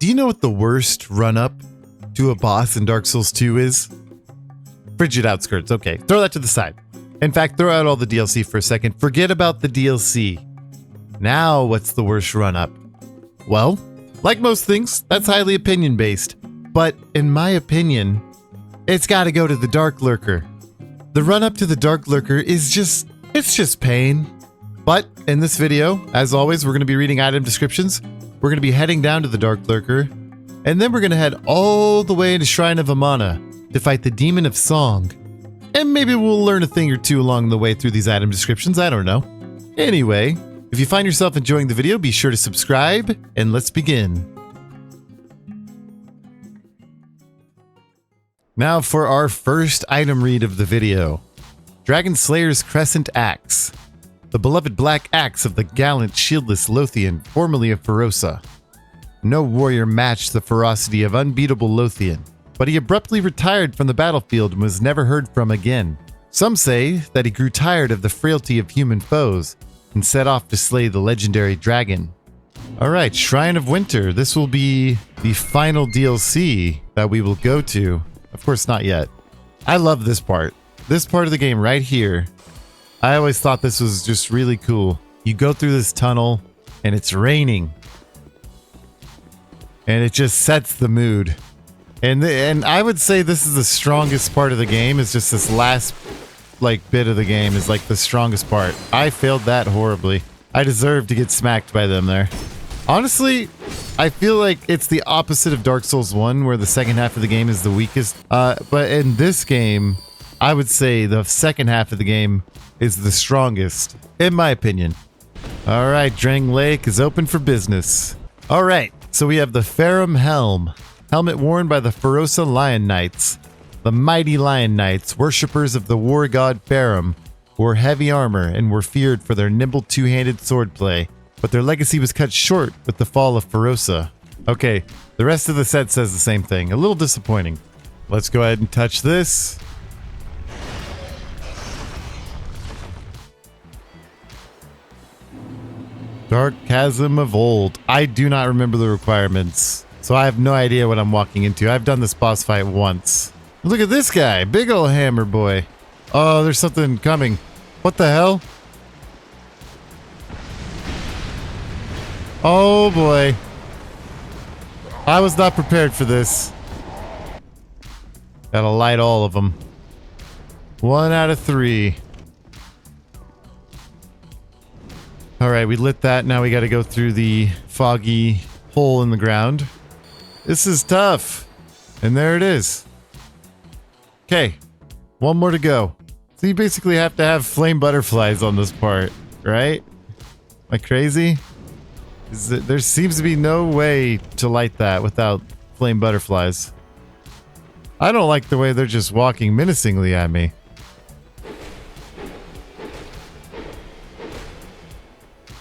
Do you know what the worst run-up to a boss in Dark Souls 2 is? Frigid Outskirts. Okay, throw that to the side. In fact, throw out all the DLC for a second. Forget about the DLC. Now, what's the worst run-up? Well, like most things, that's highly opinion-based. But in my opinion, it's got to go to the Darklurker. The run-up to the Darklurker is just pain. But in this video, as always, we're going to be reading item descriptions. We're going to be heading down to the Darklurker, and then we're going to head all the way to Shrine of Amana to fight the Demon of Song. And maybe we'll learn a thing or two along the way through these item descriptions, I don't know. Anyway, if you find yourself enjoying the video, be sure to subscribe, and let's begin. Now for our first item read of the video. Dragon Slayer's Crescent Axe. The beloved black axe of the gallant shieldless Lothian, formerly of Ferosa. No warrior matched the ferocity of unbeatable Lothian, but he abruptly retired from the battlefield and was never heard from again. Some say that he grew tired of the frailty of human foes and set off to slay the legendary dragon. Alright, Shrine of Winter. This will be the final DLC that we will go to. Of course, not yet. I love this part. This part of the game right here. I always thought this was just really cool. You go through this tunnel and it's raining. And it just sets the mood. And I would say this is the strongest part of the game. Is just this last bit of the game is like the strongest part. I failed that horribly. I deserve to get smacked by them there. Honestly, I feel like it's the opposite of Dark Souls 1 where the second half of the game is the weakest. But in this game, I would say the second half of the game is the strongest, in my opinion. Alright, Drangleic is open for business. Alright, so we have the Farum Helm. Helmet worn by the Ferosa Lion Knights. The mighty Lion Knights, worshippers of the war god Farum, wore heavy armor and were feared for their nimble two-handed swordplay, but their legacy was cut short with the fall of Ferosa. Okay, the rest of the set says the same thing. A little disappointing. Let's go ahead and touch this. Dark Chasm of Old. I do not remember the requirements, so I have no idea what I'm walking into. I've done this boss fight once. Look at this guy, big ol' hammer boy. Oh, there's something coming. What the hell? Oh boy. I was not prepared for this. Gotta light all of them. 1 out of 3. Alright, we lit that. Now we gotta go through the foggy hole in the ground. This is tough. And there it is. Okay. 1 more to go. So you basically have to have flame butterflies on this part, right? Am I crazy? There seems to be no way to light that without flame butterflies. I don't like the way they're just walking menacingly at me.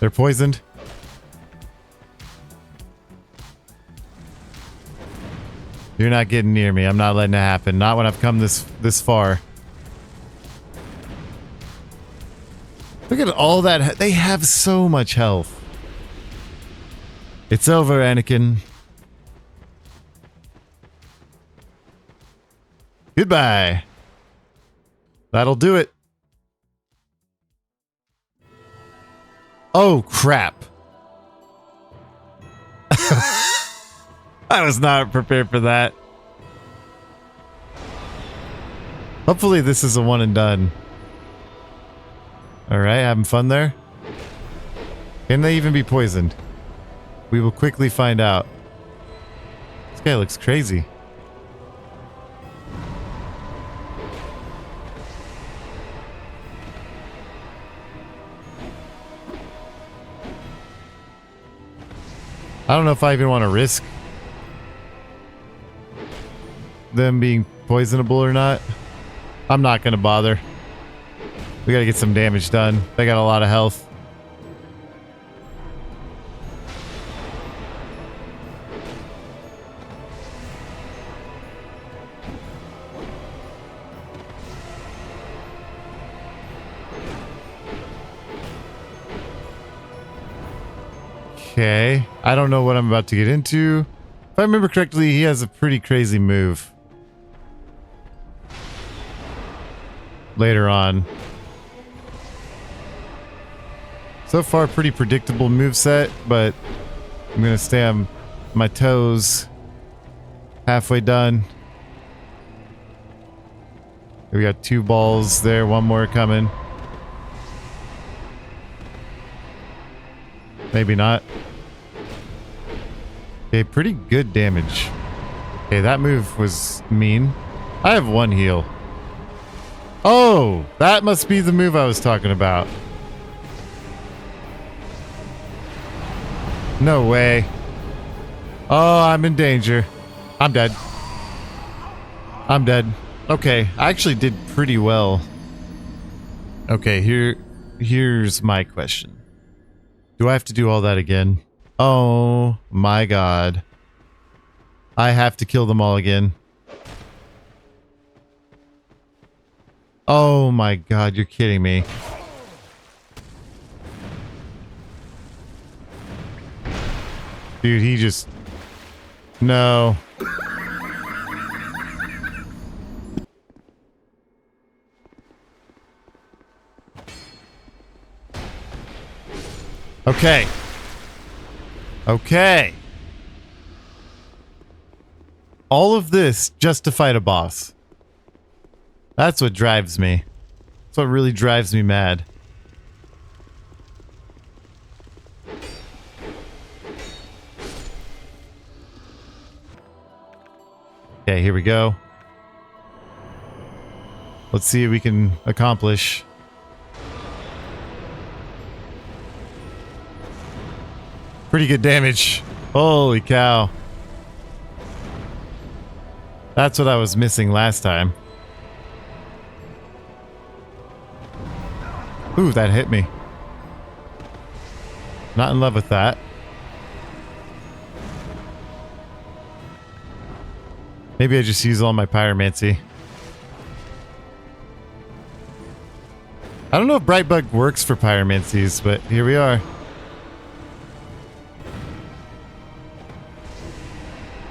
They're poisoned. You're not getting near me. I'm not letting it happen. Not when I've come this far. Look at all that. They have so much health. It's over, Anakin. Goodbye. That'll do it. Oh, crap. I was not prepared for that. Hopefully this is a one and done. Alright, having fun there? Can they even be poisoned? We will quickly find out. This guy looks crazy. I don't know if I even want to risk them being poisonable or not. I'm not going to bother. We got to get some damage done. They got a lot of health. Okay. I don't know what I'm about to get into. If I remember correctly, he has a pretty crazy move. Later on. So far, pretty predictable moveset, but I'm gonna stay on my toes. Halfway done. We got 2 balls there, 1 more coming. Maybe not. Okay, pretty good damage. Okay, that move was mean. I have 1 heal. Oh, that must be the move I was talking about. No way. Oh, I'm in danger. I'm dead. I'm dead. Okay, I actually did pretty well. Okay, here's my question. Do I have to do all that again? Oh my god. I have to kill them all again. Oh my god, you're kidding me. Dude, he just... No. Okay. Okay. All of this just to fight a boss. That's what drives me. That's what really drives me mad. Okay, here we go. Let's see what we can accomplish. Pretty good damage. Holy cow. That's what I was missing last time. Ooh, that hit me. Not in love with that. Maybe I just use all my pyromancy. I don't know if Brightbug works for pyromancies, but here we are.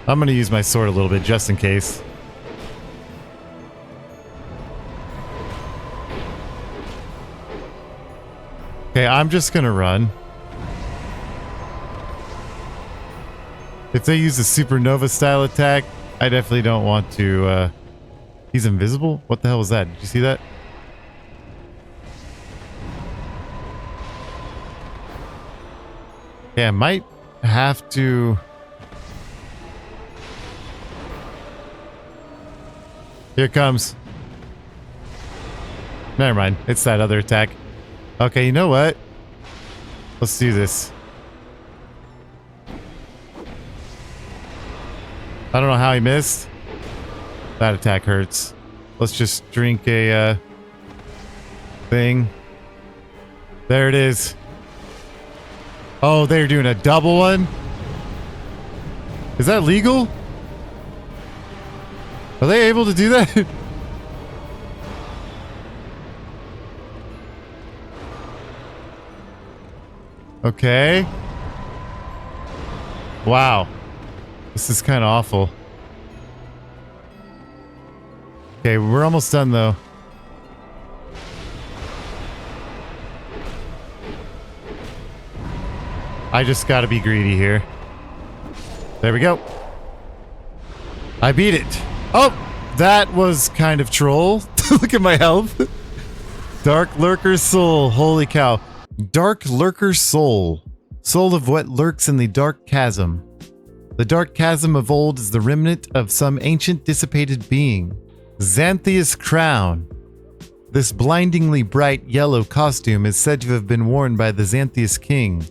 I'm gonna use my sword a little bit just in case. Okay, I'm just gonna run. If they use a supernova style attack, I definitely don't want to, he's invisible? What the hell was that? Did you see that? Yeah, I might have to... Here it comes. Never mind. It's that other attack. Okay, you know what? Let's do this. I don't know how he missed. That attack hurts. Let's just drink a thing. There it is. Oh, they're doing a double one? Is that legal? Are they able to do that? Okay. Wow. This is kind of awful. Okay, we're almost done though. I just gotta be greedy here. There we go. I beat it. Oh, that was kind of troll. Look at my health. Darklurker soul. Holy cow. Darklurker soul. Soul of what lurks in the dark chasm. The dark chasm of old is the remnant of some ancient dissipated being. Xanthia's crown. This blindingly bright yellow costume is said to have been worn by the Xanthia's king.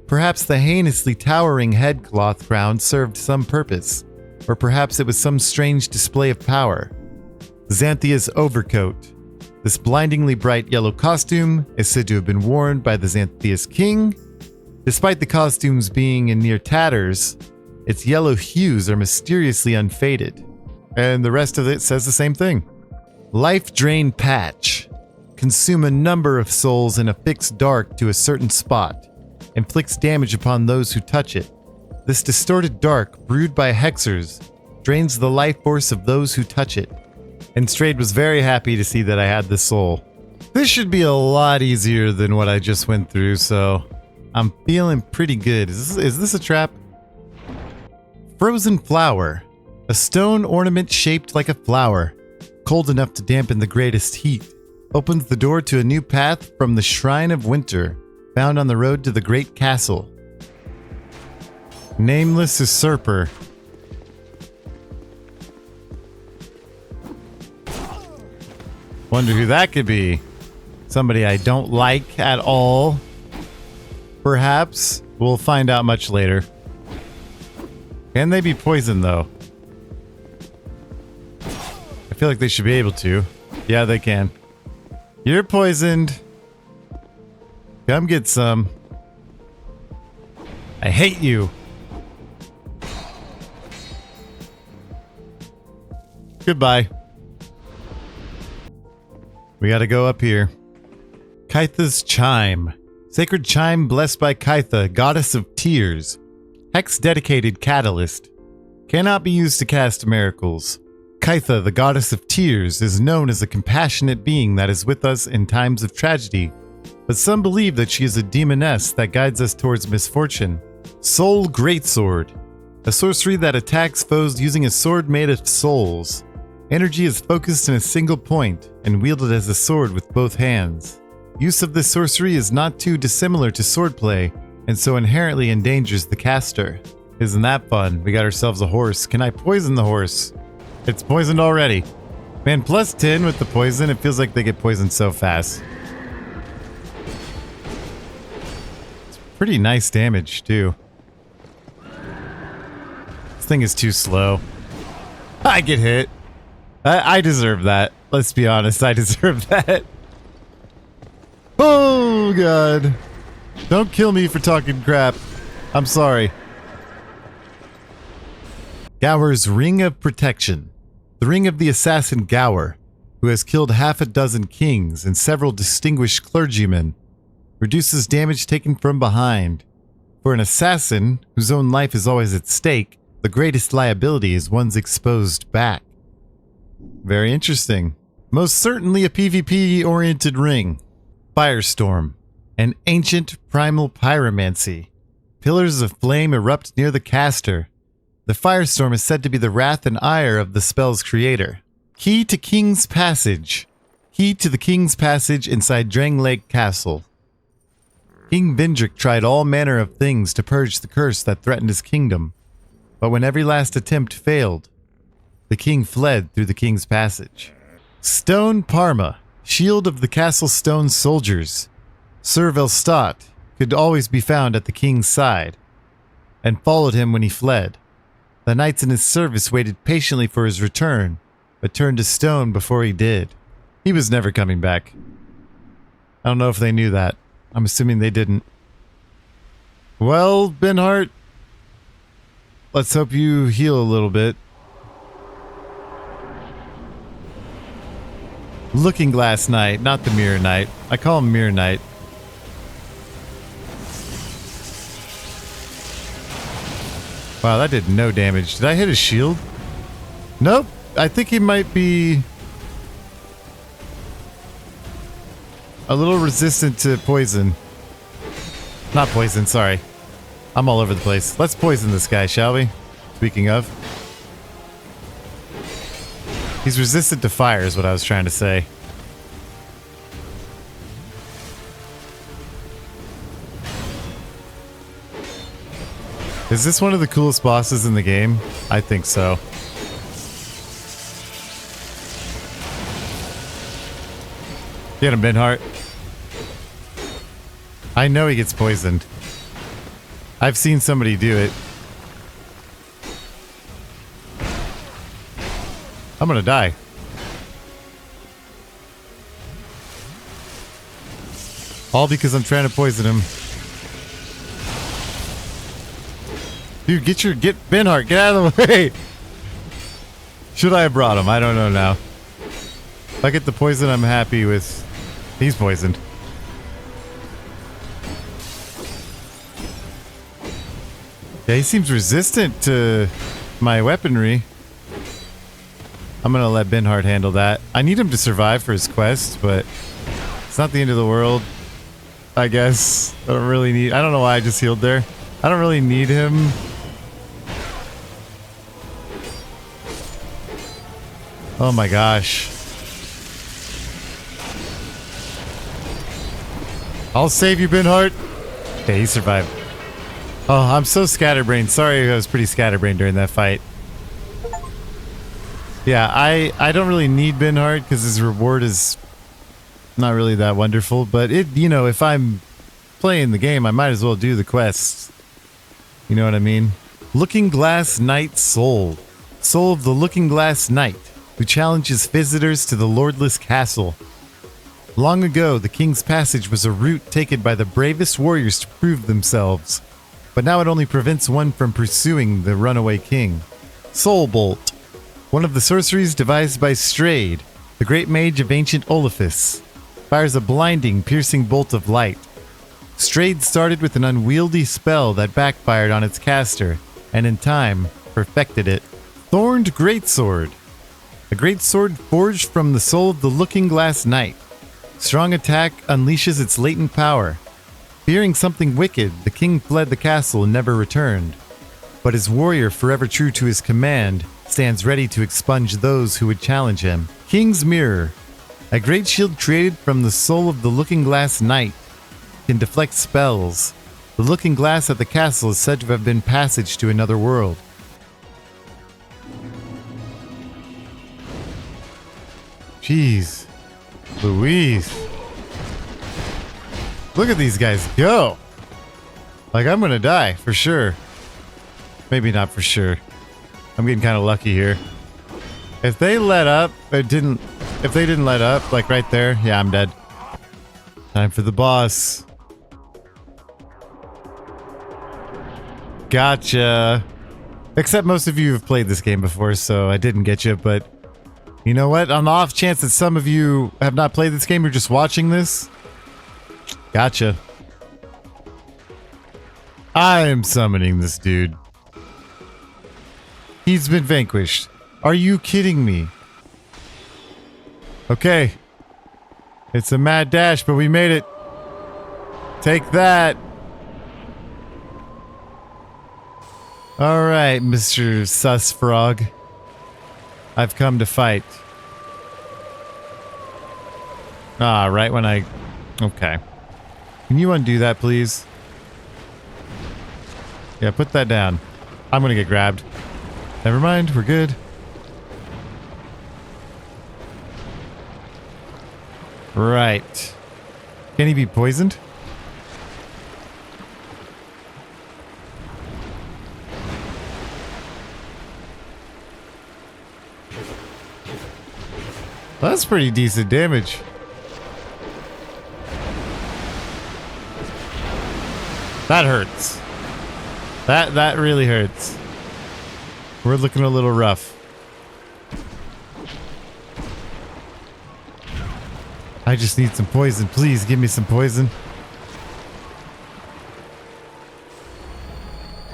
Perhaps the heinously towering headcloth crown served some purpose. Or perhaps it was some strange display of power. Xanthia's overcoat. This blindingly bright yellow costume is said to have been worn by the Xanthia's king. Despite the costumes being in near tatters, its yellow hues are mysteriously unfaded. And the rest of it says the same thing. Life Drain Patch. Consume a number of souls in a fixed dark to a certain spot. Inflicts damage upon those who touch it. This distorted dark, brewed by hexers, drains the life force of those who touch it. And Strayed was very happy to see that I had this soul. This should be a lot easier than what I just went through, so I'm feeling pretty good. Is this a trap? Frozen flower. A stone ornament shaped like a flower, cold enough to dampen the greatest heat. Opens the door to a new path from the Shrine of Winter, found on the road to the Great Castle. Nameless usurper. Wonder who that could be. Somebody I don't like at all. Perhaps. We'll find out much later. Can they be poisoned though? I feel like they should be able to. Yeah, they can. You're poisoned. Come get some. I hate you. Goodbye. We gotta go up here. Kytha's Chime. Sacred chime blessed by Kytha, goddess of tears. Hex-dedicated catalyst. Cannot be used to cast miracles. Kytha, the goddess of tears, is known as a compassionate being that is with us in times of tragedy, but some believe that she is a demoness that guides us towards misfortune. Soul Greatsword. A sorcery that attacks foes using a sword made of souls. Energy is focused in a single point and wielded as a sword with both hands. Use of this sorcery is not too dissimilar to swordplay, and so inherently endangers the caster. Isn't that fun? We got ourselves a horse. Can I poison the horse? It's poisoned already. Man, plus 10 with the poison. It feels like they get poisoned so fast. It's pretty nice damage, too. This thing is too slow. I get hit. I deserve that. Let's be honest, I deserve that. Oh, God. Don't kill me for talking crap. I'm sorry. Gower's Ring of Protection. The ring of the assassin Gower, who has killed half a dozen kings and several distinguished clergymen, reduces damage taken from behind. For an assassin, whose own life is always at stake, the greatest liability is one's exposed back. Very interesting. Most certainly a PvP-oriented ring. Firestorm. An ancient primal pyromancy. Pillars of flame erupt near the caster. The firestorm is said to be the wrath and ire of the spell's creator. Key to King's Passage. Key to the King's Passage inside Drangleic Castle. King Vindrick tried all manner of things to purge the curse that threatened his kingdom, but when every last attempt failed, the king fled through the King's Passage. Stone Parma. Shield of the Castle Stone Soldiers. Sir Velstadt could always be found at the king's side, and followed him when he fled. The knights in his service waited patiently for his return, but turned to stone before he did. He was never coming back. I don't know if they knew that. I'm assuming they didn't. Well, Benhart, let's hope you heal a little bit. Looking Glass Knight, not the Mirror Knight. I call him Mirror Knight. Wow, that did no damage. Did I hit his shield? Nope. I think he might be a little resistant to poison. Not poison, sorry. I'm all over the place. Let's poison this guy, shall we? Speaking of. He's resistant to fire is what I was trying to say. Is this one of the coolest bosses in the game? I think so. Get him, Benhart. I know he gets poisoned. I've seen somebody do it. I'm gonna die. All because I'm trying to poison him. Dude, get Benhart, get out of the way! Should I have brought him? I don't know now. If I get the poison, I'm happy with... He's poisoned. Yeah, he seems resistant to my weaponry. I'm gonna let Binhard handle that. I need him to survive for his quest, but it's not the end of the world. I guess. I don't really need... I don't know why I just healed there. I don't really need him. Oh my gosh. I'll save you, Binhard. Okay, he survived. Oh, I'm so scatterbrained. Sorry, I was pretty scatterbrained during that fight. Yeah, I don't really need Binhard because his reward is not really that wonderful. But it, you know, if I'm playing the game, I might as well do the quests. You know what I mean? Looking Glass Knight Soul. Soul of the Looking Glass Knight, who challenges visitors to the Lordless Castle. Long ago, the King's Passage was a route taken by the bravest warriors to prove themselves. But now it only prevents one from pursuing the runaway king. Soul Bolt. One of the sorceries devised by Strade, the great mage of ancient Olafus, fires a blinding, piercing bolt of light. Strade started with an unwieldy spell that backfired on its caster, and in time, perfected it. Thorned Greatsword. A greatsword forged from the soul of the Looking Glass Knight. Strong attack unleashes its latent power. Fearing something wicked, the king fled the castle and never returned. But his warrior, forever true to his command, stands ready to expunge those who would challenge him. King's Mirror. A great shield created from the soul of the Looking Glass Knight. Can deflect spells. The Looking Glass at the castle is said to have been passage to another world. Jeez. Louise. Look at these guys go. Like, I'm gonna die for sure. Maybe not for sure. I'm getting kind of lucky here. If they let up, if they didn't let up, like right there, yeah, I'm dead. Time for the boss. Gotcha. Except most of you have played this game before, so I didn't get you, but you know what? On the off chance that some of you have not played this game, you're just watching this. Gotcha. I am summoning this dude. He's been vanquished. Are you kidding me? Okay. It's a mad dash, but we made it. Take that. Alright, Mr. Sus Frog. I've come to fight. Ah, right when I... Okay. Can you undo that, please? Yeah, put that down. I'm gonna get grabbed. Never mind, we're good. Right. Can he be poisoned? That's pretty decent damage. That hurts. That really hurts. We're looking a little rough. I just need some poison. Please give me some poison.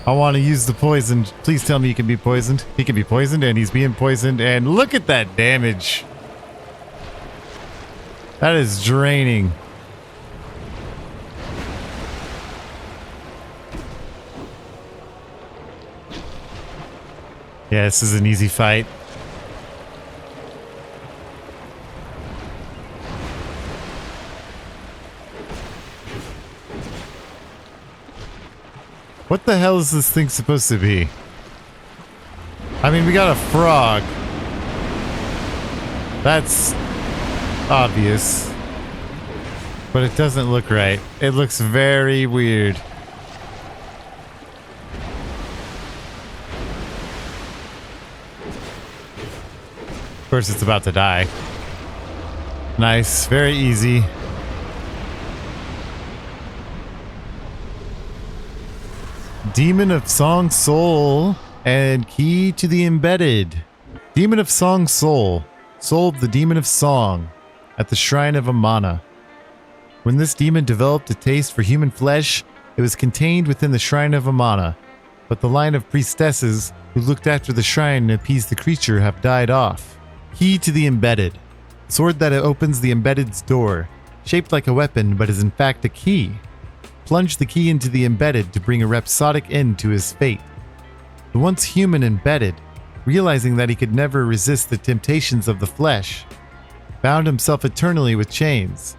I want to use the poison. Please tell me he can be poisoned. He can be poisoned, and he's being poisoned. And look at that damage. That is draining. Yeah, this is an easy fight. What the hell is this thing supposed to be? I mean, we got a frog. That's obvious. But it doesn't look right. It looks very weird. Of course, it's about to die. Nice. Very easy. Demon of Song Soul and Key to the Embedded. Demon of Song Soul. Soul of the Demon of Song at the Shrine of Amana. When this demon developed a taste for human flesh, it was contained within the Shrine of Amana. but the line of priestesses who looked after the shrine and appeased the creature have died off. Key to the Embedded. Sword that opens the Embedded's door, shaped like a weapon but is in fact a key. Plunge the key into the Embedded to bring a rhapsodic end to his fate. The once human Embedded, realizing that he could never resist the temptations of the flesh, bound himself eternally with chains.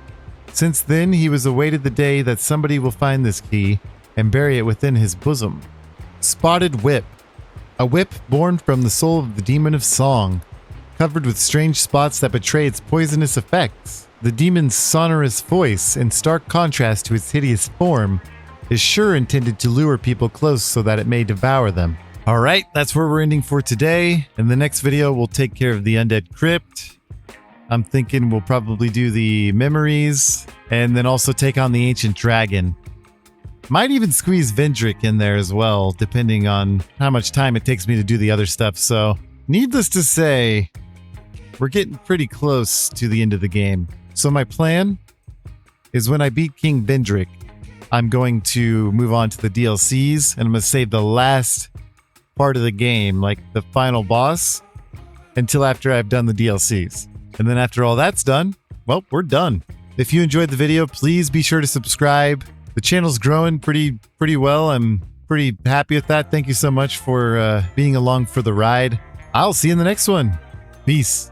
Since then, he was awaited the day that somebody will find this key and bury it within his bosom. Spotted Whip. A whip born from the soul of the demon of song, covered with strange spots that betray its poisonous effects. The demon's sonorous voice, in stark contrast to its hideous form, is sure intended to lure people close so that it may devour them. Alright, that's where we're ending for today. In the next video, we'll take care of the Undead Crypt. I'm thinking we'll probably do the memories, and then also take on the Ancient Dragon. Might even squeeze Vendrick in there as well, depending on how much time it takes me to do the other stuff. So, needless to say, we're getting pretty close to the end of the game. So my plan is when I beat King Vendrick, I'm going to move on to the DLCs, and I'm going to save the last part of the game, like the final boss, until after I've done the DLCs. And then after all that's done, well, we're done. If you enjoyed the video, please be sure to subscribe. The channel's growing pretty well. I'm pretty happy with that. Thank you so much for being along for the ride. I'll see you in the next one. Peace.